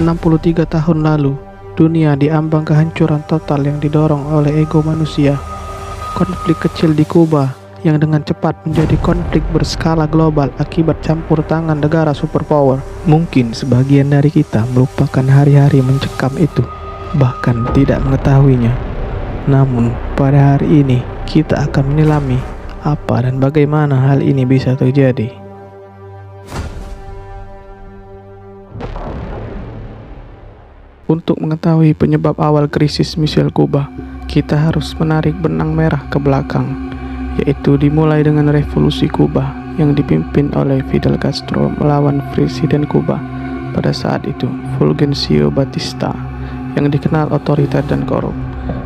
63 tahun lalu, dunia diambang kehancuran total yang didorong oleh ego manusia. Konflik kecil di Kuba yang dengan cepat menjadi konflik berskala global akibat campur tangan negara superpower. Mungkin sebagian dari kita melupakan hari-hari mencekam itu, bahkan tidak mengetahuinya. Namun, pada hari ini kita akan menyelami apa dan bagaimana hal ini bisa terjadi. Untuk mengetahui penyebab awal krisis missil Kuba, kita harus menarik benang merah ke belakang, yaitu dimulai dengan revolusi Kuba yang dipimpin oleh Fidel Castro melawan Presiden Kuba pada saat itu, Fulgencio Batista, yang dikenal otoriter dan korup.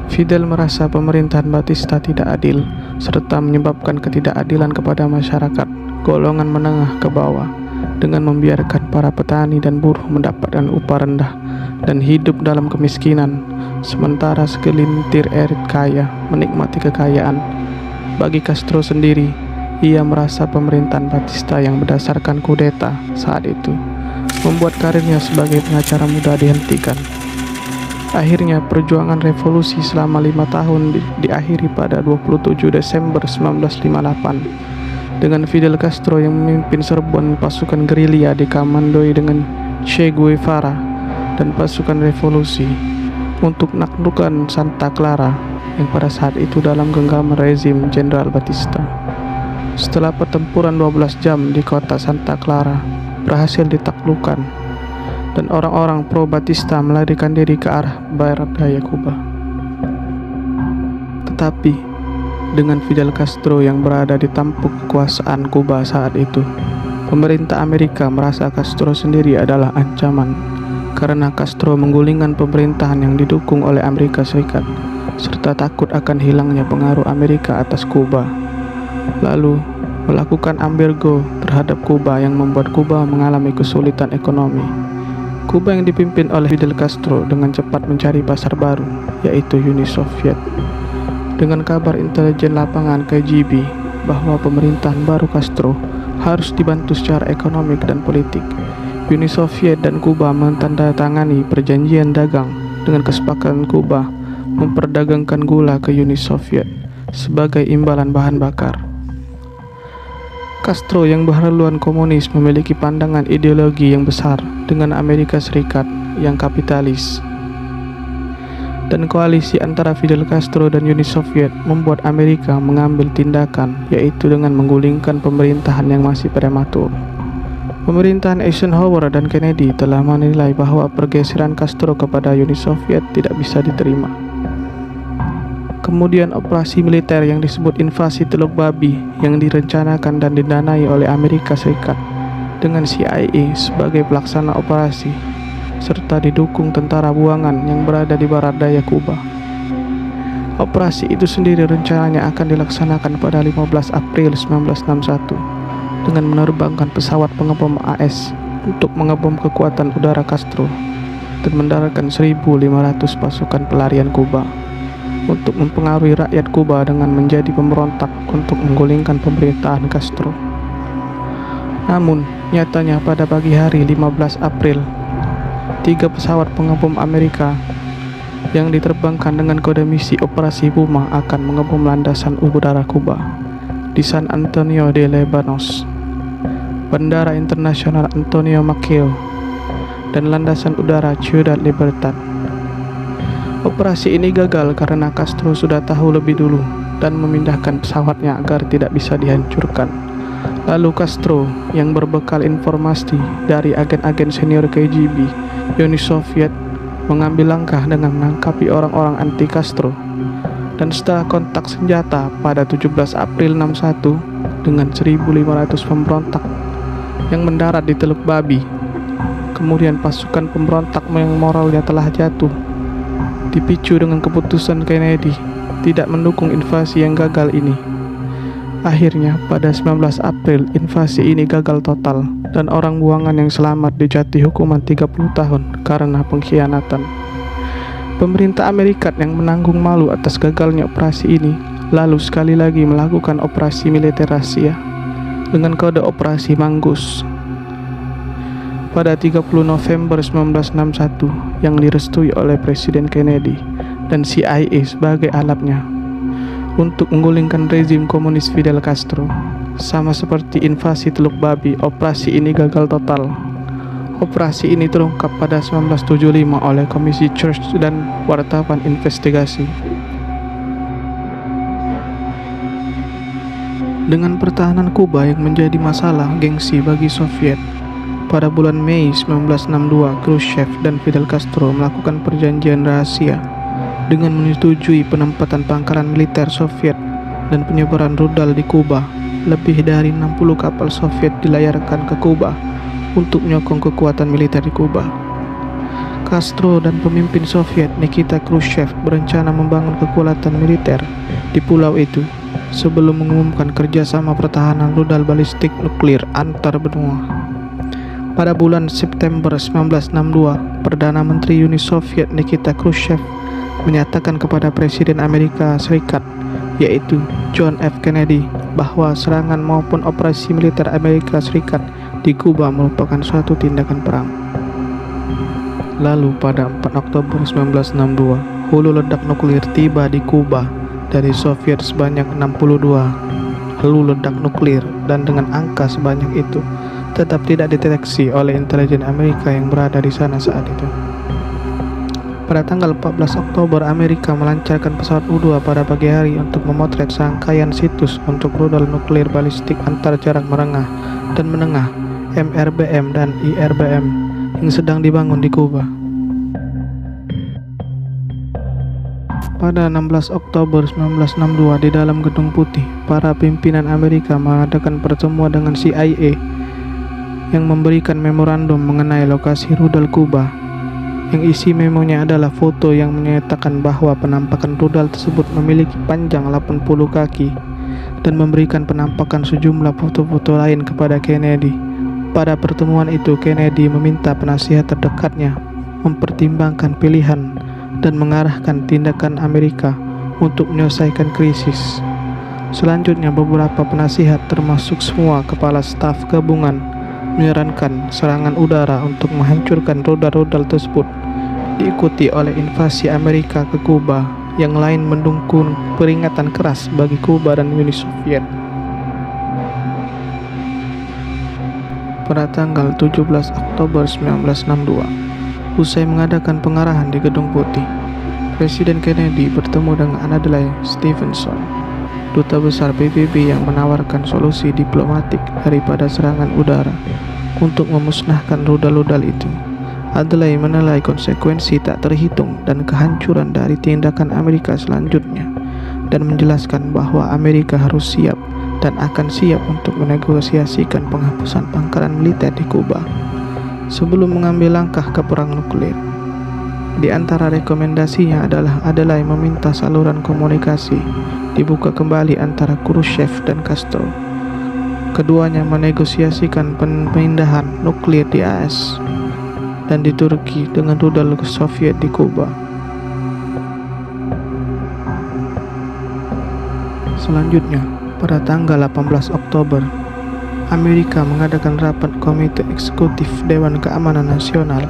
Fidel merasa pemerintahan Batista tidak adil, serta menyebabkan ketidakadilan kepada masyarakat golongan menengah ke bawah, dengan membiarkan para petani dan buruh mendapatkan upah rendah dan hidup dalam kemiskinan, sementara segelintir elit kaya menikmati kekayaan. Bagi Castro sendiri, ia merasa pemerintahan Batista yang berdasarkan kudeta saat itu membuat karirnya sebagai pengacara muda dihentikan. Akhirnya perjuangan revolusi selama 5 tahun diakhiri pada 27 Desember 1958 dengan Fidel Castro yang memimpin serbuan pasukan gerilya dikomandoi dengan Che Guevara dan pasukan revolusi untuk menaklukkan Santa Clara yang pada saat itu dalam genggaman rezim Jenderal Batista. Setelah pertempuran 12 jam di kota Santa Clara berhasil ditaklukkan dan orang-orang pro Batista melarikan diri ke arah barat daya Kuba. Tetapi dengan Fidel Castro yang berada di tampuk kekuasaan Kuba saat itu, pemerintah Amerika merasa Castro sendiri adalah ancaman karena Castro menggulingkan pemerintahan yang didukung oleh Amerika Serikat serta takut akan hilangnya pengaruh Amerika atas Kuba, lalu melakukan embargo terhadap Kuba yang membuat Kuba mengalami kesulitan ekonomi. Kuba yang dipimpin oleh Fidel Castro dengan cepat mencari pasar baru, yaitu Uni Soviet. Dengan kabar intelijen lapangan KGB bahwa pemerintahan baru Castro harus dibantu secara ekonomi dan politik, Uni Soviet dan Kuba menandatangani perjanjian dagang dengan kesepakatan Kuba memperdagangkan gula ke Uni Soviet sebagai imbalan bahan bakar. Castro yang berhaluan komunis memiliki pandangan ideologi yang besar dengan Amerika Serikat yang kapitalis. Dan koalisi antara Fidel Castro dan Uni Soviet membuat Amerika mengambil tindakan, yaitu dengan menggulingkan pemerintahan yang masih prematur. Pemerintahan Eisenhower dan Kennedy telah menilai bahwa pergeseran Castro kepada Uni Soviet tidak bisa diterima. Kemudian operasi militer yang disebut invasi Teluk Babi yang direncanakan dan didanai oleh Amerika Serikat dengan CIA sebagai pelaksana operasi, serta didukung tentara buangan yang berada di barat daya Kuba. Operasi itu sendiri rencananya akan dilaksanakan pada 15 April 1961 dengan menerbangkan pesawat pengebom AS untuk mengebom kekuatan udara Castro dan mendaratkan 1.500 pasukan pelarian Kuba untuk mempengaruhi rakyat Kuba dengan menjadi pemberontak untuk menggulingkan pemerintahan Castro. Namun, nyatanya pada pagi hari 15 April, 3 pesawat pengebom Amerika yang diterbangkan dengan kode misi Operasi Puma akan mengebom landasan udara Kuba di San Antonio de Lebanos, Bandara Internasional Antonio Maceo, dan landasan udara Ciudad Libertad. Operasi ini gagal karena Castro sudah tahu lebih dulu dan memindahkan pesawatnya agar tidak bisa dihancurkan. Lalu Castro yang berbekal informasi dari agen-agen senior KGB Uni Soviet mengambil langkah dengan menangkapi orang-orang anti Castro. Dan setelah kontak senjata pada 17 April 61 dengan 1.500 pemberontak yang mendarat di Teluk Babi, kemudian pasukan pemberontak yang moralnya telah jatuh dipicu dengan keputusan Kennedy tidak mendukung invasi yang gagal ini. Akhirnya pada 19 April invasi ini gagal total dan orang buangan yang selamat dijatuhi hukuman 30 tahun karena pengkhianatan. Pemerintah Amerika yang menanggung malu atas gagalnya operasi ini lalu sekali lagi melakukan operasi militer rahasia dengan kode Operasi Mangus. pada 30 November 1961 yang direstui oleh Presiden Kennedy dan CIA sebagai alatnya untuk menggulingkan rezim komunis Fidel Castro. Sama seperti invasi Teluk Babi, operasi ini gagal total. Operasi ini terungkap pada 1975 oleh Komisi Church dan wartawan investigasi. Dengan pertahanan Kuba yang menjadi masalah gengsi bagi Soviet, pada bulan Mei 1962, Khrushchev dan Fidel Castro melakukan perjanjian rahasia dengan menyetujui penempatan pangkalan militer Soviet dan penyebaran rudal di Kuba. Lebih dari 60 kapal Soviet dilayarkan ke Kuba untuk menyokong kekuatan militer di Kuba. Castro dan pemimpin Soviet Nikita Khrushchev berencana membangun kekuatan militer di pulau itu sebelum mengumumkan kerjasama pertahanan rudal balistik nuklir antar benua. Pada bulan September 1962, Perdana Menteri Uni Soviet Nikita Khrushchev menyatakan kepada Presiden Amerika Serikat, yaitu John F. Kennedy, bahwa serangan maupun operasi militer Amerika Serikat di Kuba merupakan suatu tindakan perang. Lalu pada 4 Oktober 1962, hulu ledak nuklir tiba di Kuba dari Soviet sebanyak 62 hulu ledak nuklir, dan dengan angka sebanyak itu tetap tidak dideteksi oleh intelijen Amerika yang berada di sana saat itu. Pada tanggal 14 Oktober, Amerika melancarkan pesawat U-2 pada pagi hari untuk memotret serangkaian situs untuk rudal nuklir balistik antar jarak menengah dan menengah MRBM dan IRBM yang sedang dibangun di Kuba. Pada 16 Oktober 1962 di dalam Gedung Putih, para pimpinan Amerika mengadakan pertemuan dengan CIA yang memberikan memorandum mengenai lokasi rudal Kuba. Yang isi memonya adalah foto yang menyatakan bahwa penampakan rudal tersebut memiliki panjang 80 kaki dan memberikan penampakan sejumlah foto-foto lain kepada Kennedy. Pada pertemuan itu, Kennedy meminta penasihat terdekatnya mempertimbangkan pilihan dan mengarahkan tindakan Amerika untuk menyelesaikan krisis. Selanjutnya, beberapa penasihat termasuk semua kepala staf gabungan menyarankan serangan udara untuk menghancurkan rudal-rudal tersebut, diikuti oleh invasi Amerika ke Kuba. Yang lain mendukung peringatan keras bagi Kuba dan Uni Soviet. Pada tanggal 17 Oktober 1962, usai mengadakan pengarahan di Gedung Putih, Presiden Kennedy bertemu dengan Adlai Stevenson, duta besar PBB yang menawarkan solusi diplomatik daripada serangan udara untuk memusnahkan rudal-rudal itu. Adlai menilai konsekuensi tak terhitung dan kehancuran dari tindakan Amerika selanjutnya, dan menjelaskan bahwa Amerika harus siap dan akan siap untuk menegosiasikan penghapusan pangkalan militer di Kuba sebelum mengambil langkah ke perang nuklir. Di antara rekomendasinya adalah Adlai meminta saluran komunikasi dibuka kembali antara Khrushchev dan Castro. Keduanya menegosiasikan pemindahan nuklir di AS dan di Turki dengan rudal Soviet di Kuba. Selanjutnya, pada tanggal 18 Oktober, Amerika mengadakan rapat Komite Eksekutif Dewan Keamanan Nasional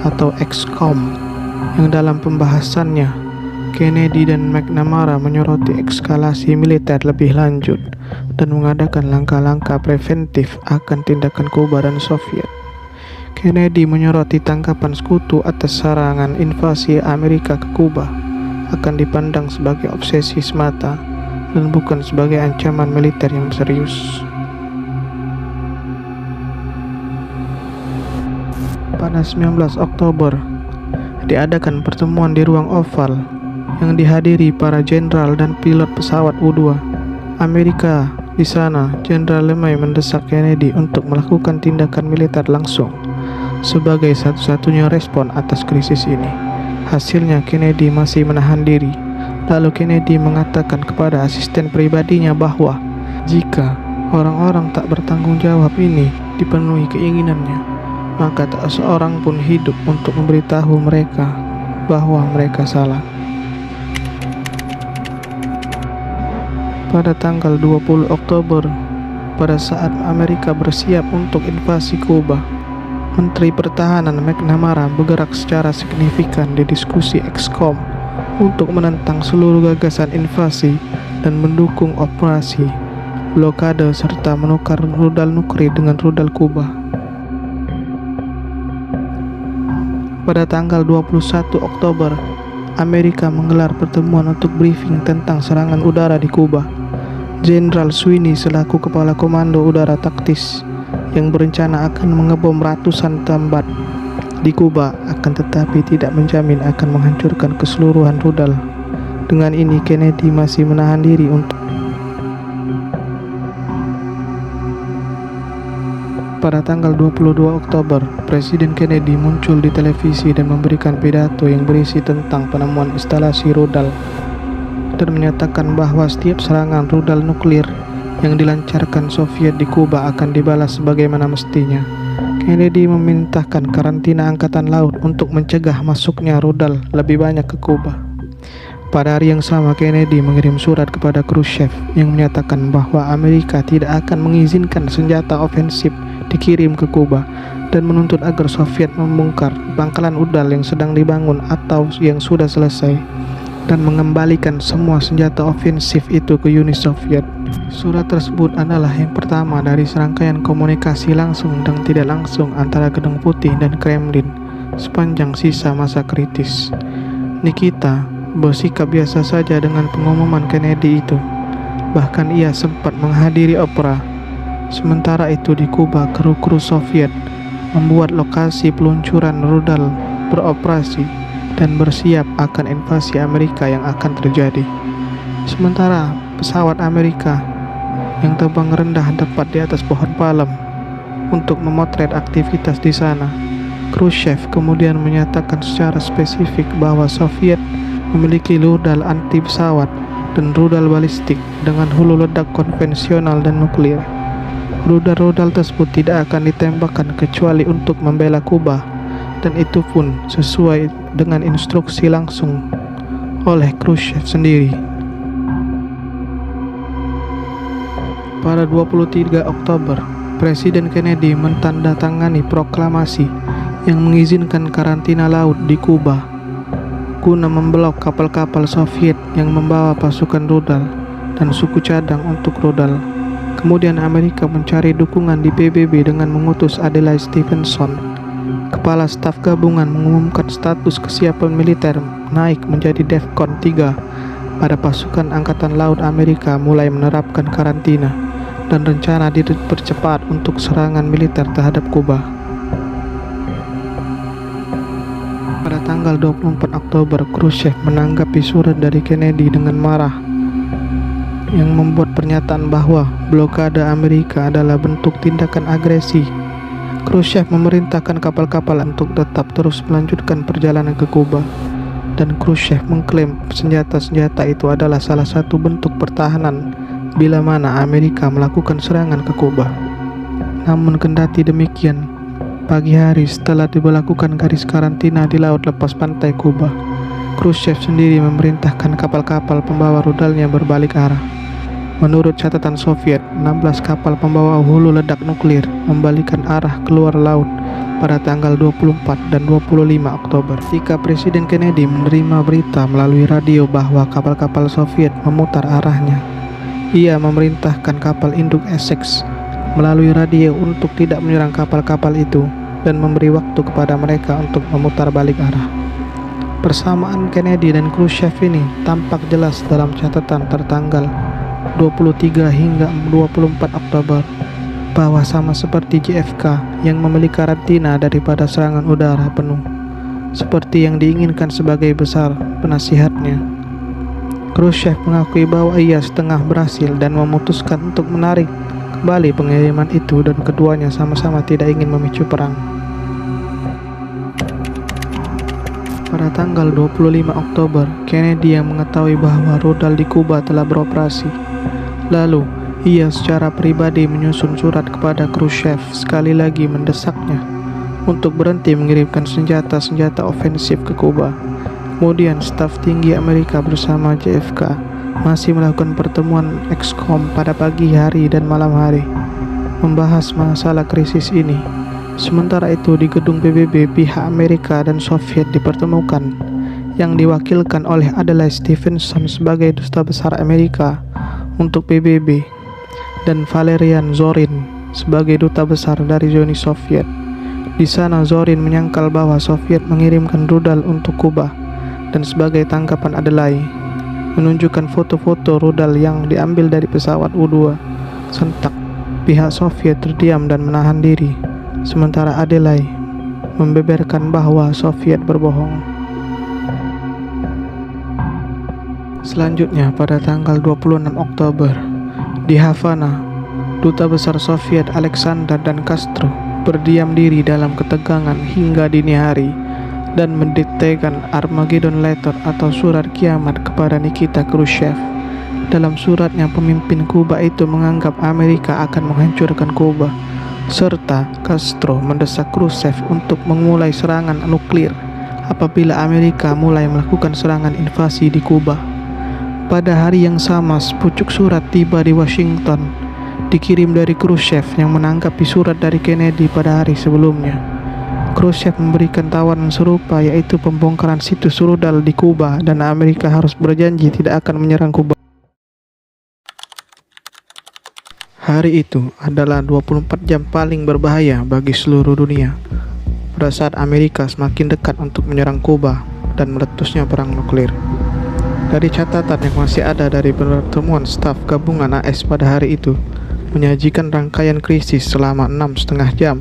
atau EXCOM, yang dalam pembahasannya Kennedy dan McNamara menyoroti eskalasi militer lebih lanjut dan mengadakan langkah-langkah preventif akan tindakan Kuba dan Soviet. Kennedy menyoroti tangkapan sekutu atas serangan invasi Amerika ke Kuba akan dipandang sebagai obsesi semata dan bukan sebagai ancaman militer yang serius. Pada 19 Oktober, diadakan pertemuan di ruang oval yang dihadiri para jenderal dan pilot pesawat U-2 Amerika. Di sana, Jenderal LeMay mendesak Kennedy untuk melakukan tindakan militer langsung sebagai satu-satunya respon atas krisis ini. Hasilnya, Kennedy masih menahan diri. Lalu Kennedy mengatakan kepada asisten pribadinya bahwa jika orang-orang tak bertanggung jawab ini dipenuhi keinginannya, maka tak seorang pun hidup untuk memberitahu mereka bahwa mereka salah. Pada tanggal 20 Oktober, pada saat Amerika bersiap untuk invasi Kuba, Menteri Pertahanan McNamara bergerak secara signifikan di diskusi Excom untuk menentang seluruh gagasan invasi dan mendukung operasi blokade serta menukar rudal nuklir dengan rudal Kuba. Pada tanggal 21 Oktober, Amerika menggelar pertemuan untuk briefing tentang serangan udara di Kuba. Jenderal Sweeney selaku Kepala Komando Udara Taktis yang berencana akan mengebom ratusan tempat di Kuba, akan tetapi tidak menjamin akan menghancurkan keseluruhan rudal. Dengan ini, Kennedy masih menahan diri untuk Pada tanggal 22 Oktober, Presiden Kennedy muncul di televisi dan memberikan pidato yang berisi tentang penemuan instalasi rudal dan menyatakan bahwa setiap serangan rudal nuklir yang dilancarkan Soviet di Kuba akan dibalas sebagaimana mestinya. Kennedy memerintahkan karantina angkatan laut untuk mencegah masuknya rudal lebih banyak ke Kuba. Pada hari yang sama, Kennedy mengirim surat kepada Khrushchev yang menyatakan bahwa Amerika tidak akan mengizinkan senjata ofensif dikirim ke Kuba dan menuntut agar Soviet membongkar pangkalan udal yang sedang dibangun atau yang sudah selesai dan mengembalikan semua senjata ofensif itu ke Uni Soviet. Surat tersebut adalah yang pertama dari serangkaian komunikasi langsung dan tidak langsung antara Gedung Putih dan Kremlin sepanjang sisa masa kritis. Nikita bersikap biasa saja dengan pengumuman Kennedy itu. Bahkan ia sempat menghadiri opera. Sementara itu di Kuba, kru-kru Soviet membuat lokasi peluncuran rudal beroperasi dan bersiap akan invasi Amerika yang akan terjadi. Sementara pesawat Amerika yang terbang rendah tepat di atas pohon palem untuk memotret aktivitas di sana, Khrushchev kemudian menyatakan secara spesifik bahwa Soviet memiliki rudal anti pesawat dan rudal balistik dengan hulu ledak konvensional dan nuklir. Rudal-rudal tersebut tidak akan ditembakkan kecuali untuk membela Kuba, dan itu pun sesuai dengan instruksi langsung oleh Khrushchev sendiri. Pada 23 Oktober, Presiden Kennedy mentandatangani proklamasi yang mengizinkan karantina laut di Kuba guna memblok kapal-kapal Soviet yang membawa pasukan rudal dan suku cadang untuk rudal. Kemudian Amerika mencari dukungan di PBB dengan mengutus Adlai Stevenson, Kepala Staf Gabungan, mengumumkan status kesiapan militer naik menjadi DEFCON 3 pada pasukan Angkatan Laut Amerika mulai menerapkan karantina dan rencana dipercepat untuk serangan militer terhadap Kuba. Pada tanggal 24 Oktober, Khrushchev menanggapi surat dari Kennedy dengan marah yang membuat pernyataan bahwa blokade Amerika adalah bentuk tindakan agresi. Khrushchev memerintahkan kapal-kapal untuk tetap terus melanjutkan perjalanan ke Kuba, dan Khrushchev mengklaim senjata-senjata itu adalah salah satu bentuk pertahanan bila mana Amerika melakukan serangan ke Kuba. Namun kendati demikian, pagi hari setelah diberlakukan garis karantina di laut lepas pantai Kuba, Khrushchev sendiri memerintahkan kapal-kapal pembawa rudalnya berbalik arah. Menurut catatan Soviet, 16 kapal pembawa hulu ledak nuklir membalikan arah keluar laut pada tanggal 24 dan 25 Oktober. Ketika Presiden Kennedy menerima berita melalui radio bahwa kapal-kapal Soviet memutar arahnya, ia memerintahkan kapal induk Essex melalui radio untuk tidak menyerang kapal-kapal itu dan memberi waktu kepada mereka untuk memutar balik arah. Persamaan Kennedy dan Khrushchev ini tampak jelas dalam catatan tertanggal 23 hingga 24 Oktober bahwa sama seperti JFK yang memiliki karantina daripada serangan udara penuh seperti yang diinginkan sebagai besar penasihatnya, Khrushchev mengakui bahwa ia setengah berhasil dan memutuskan untuk menarik kembali pengiriman itu, dan keduanya sama-sama tidak ingin memicu perang. Pada tanggal 25 Oktober, Kennedy yang mengetahui bahwa rudal di Kuba telah beroperasi. Lalu, ia secara pribadi menyusun surat kepada Khrushchev sekali lagi mendesaknya untuk berhenti mengirimkan senjata-senjata ofensif ke Kuba. Kemudian, staf tinggi Amerika bersama JFK masih melakukan pertemuan Excom pada pagi hari dan malam hari, membahas masalah krisis ini Sementara itu di gedung PBB, pihak Amerika dan Soviet dipertemukan, yang diwakilkan oleh Adlai Stevenson sebagai Duta Besar Amerika untuk PBB dan Valerian Zorin sebagai Duta Besar dari Uni Soviet. Di sana Zorin menyangkal bahwa Soviet mengirimkan rudal untuk Kuba, dan sebagai tanggapan Adlai menunjukkan foto-foto rudal yang diambil dari pesawat U-2. Sontak pihak Soviet terdiam dan menahan diri, sementara Adlai membeberkan bahwa Soviet berbohong. Selanjutnya pada tanggal 26 Oktober di Havana, Duta Besar Soviet Alexander dan Castro berdiam diri dalam ketegangan hingga dini hari dan mendiktekan Armageddon Letter atau surat kiamat kepada Nikita Khrushchev. Dalam suratnya, pemimpin Kuba itu menganggap Amerika akan menghancurkan Kuba, serta Castro mendesak Khrushchev untuk memulai serangan nuklir apabila Amerika mulai melakukan serangan invasi di Kuba. Pada hari yang sama, sepucuk surat tiba di Washington, dikirim dari Khrushchev yang menanggapi surat dari Kennedy pada hari sebelumnya. Khrushchev memberikan tawaran serupa, yaitu pembongkaran situs rudal di Kuba, dan Amerika harus berjanji tidak akan menyerang Kuba. Hari itu adalah 24 jam paling berbahaya bagi seluruh dunia, pada saat Amerika semakin dekat untuk menyerang Kuba dan meletusnya perang nuklir. Dari catatan yang masih ada dari pertemuan staf gabungan AS pada hari itu, menyajikan rangkaian krisis selama 6,5 jam,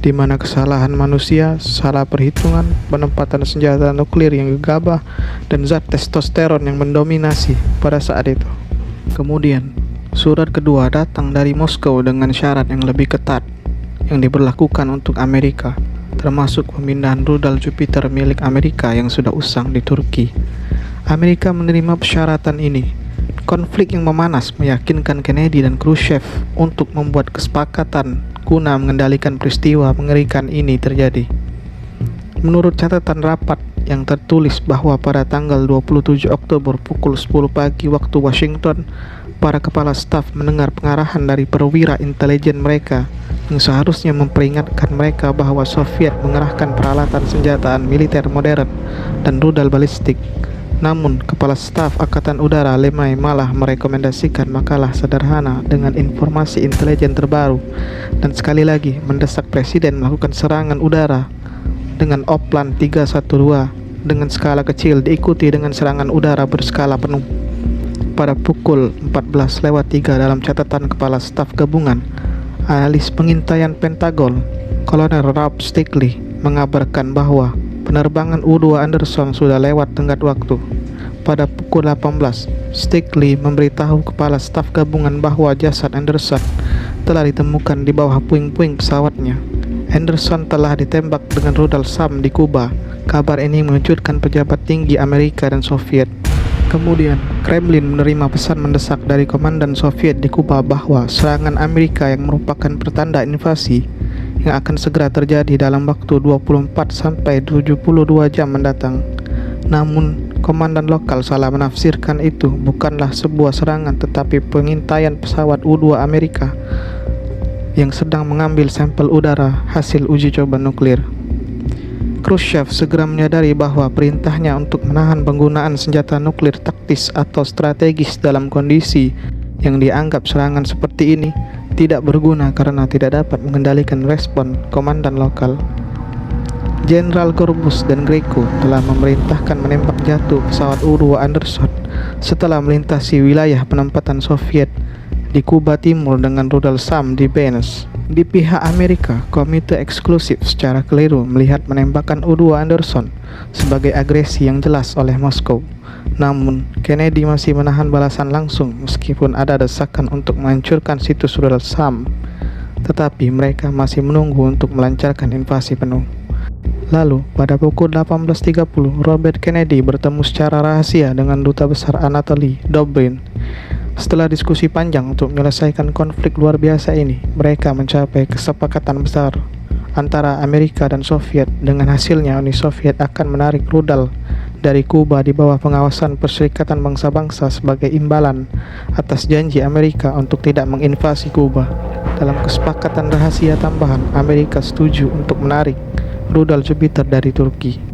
di mana kesalahan manusia, salah perhitungan, penempatan senjata nuklir yang gegabah, dan zat testosteron yang mendominasi pada saat itu. Kemudian, surat kedua datang dari Moskow dengan syarat yang lebih ketat yang diberlakukan untuk Amerika, termasuk pemindahan rudal Jupiter milik Amerika yang sudah usang di Turki. Amerika menerima persyaratan ini. Konflik yang memanas meyakinkan Kennedy dan Khrushchev untuk membuat kesepakatan guna mengendalikan peristiwa mengerikan ini terjadi. Menurut catatan rapat yang tertulis bahwa pada tanggal 27 Oktober pukul 10 pagi waktu Washington, para kepala staf mendengar pengarahan dari perwira intelijen mereka yang seharusnya memperingatkan mereka bahwa Soviet mengerahkan peralatan senjataan militer modern dan rudal balistik. Namun, Kepala Staf Angkatan Udara Lemay malah merekomendasikan makalah sederhana dengan informasi intelijen terbaru, dan sekali lagi mendesak Presiden melakukan serangan udara dengan Oplan 312 dengan skala kecil diikuti dengan serangan udara berskala penuh. Pada pukul 14:03 dalam catatan Kepala Staf Gabungan, analis pengintaian Pentagon, Kolonel Ralph Stickley mengabarkan bahwa penerbangan U-2 Anderson sudah lewat tenggat waktu. Pada pukul 18, Stickley memberitahu Kepala Staf Gabungan bahwa jasad Anderson telah ditemukan di bawah puing-puing pesawatnya. Anderson telah ditembak dengan rudal SAM di Kuba. Kabar ini mengejutkan pejabat tinggi Amerika dan Soviet. Kemudian, Kremlin menerima pesan mendesak dari komandan Soviet di Kuba bahwa serangan Amerika yang merupakan pertanda invasi yang akan segera terjadi dalam waktu 24 sampai 72 jam mendatang. Namun, komandan lokal salah menafsirkan itu bukanlah sebuah serangan tetapi pengintaian pesawat U-2 Amerika yang sedang mengambil sampel udara hasil uji coba nuklir. Khrushchev segera menyadari bahwa perintahnya untuk menahan penggunaan senjata nuklir taktis atau strategis dalam kondisi yang dianggap serangan seperti ini tidak berguna karena tidak dapat mengendalikan respon komandan lokal. Jenderal Gorbus dan Greco telah memerintahkan menembak jatuh pesawat U-2 Anderson setelah melintasi wilayah penempatan Soviet di Kuba Timur dengan rudal SAM di Beneš. Di pihak Amerika, Komite Eksklusif secara keliru melihat menembakkan U-2 Anderson sebagai agresi yang jelas oleh Moskow. Namun, Kennedy masih menahan balasan langsung meskipun ada desakan untuk menghancurkan situs rudal SAM, tetapi mereka masih menunggu untuk melancarkan invasi penuh. Lalu, pada pukul 18.30, Robert Kennedy bertemu secara rahasia dengan Duta Besar Anatoly Dobrin. Setelah diskusi panjang untuk menyelesaikan konflik luar biasa ini, mereka mencapai kesepakatan besar antara Amerika dan Soviet. Dengan hasilnya, Uni Soviet akan menarik rudal dari Kuba di bawah pengawasan Perserikatan Bangsa-Bangsa sebagai imbalan atas janji Amerika untuk tidak menginvasi Kuba. Dalam kesepakatan rahasia tambahan, Amerika setuju untuk menarik rudal Jupiter dari Turki.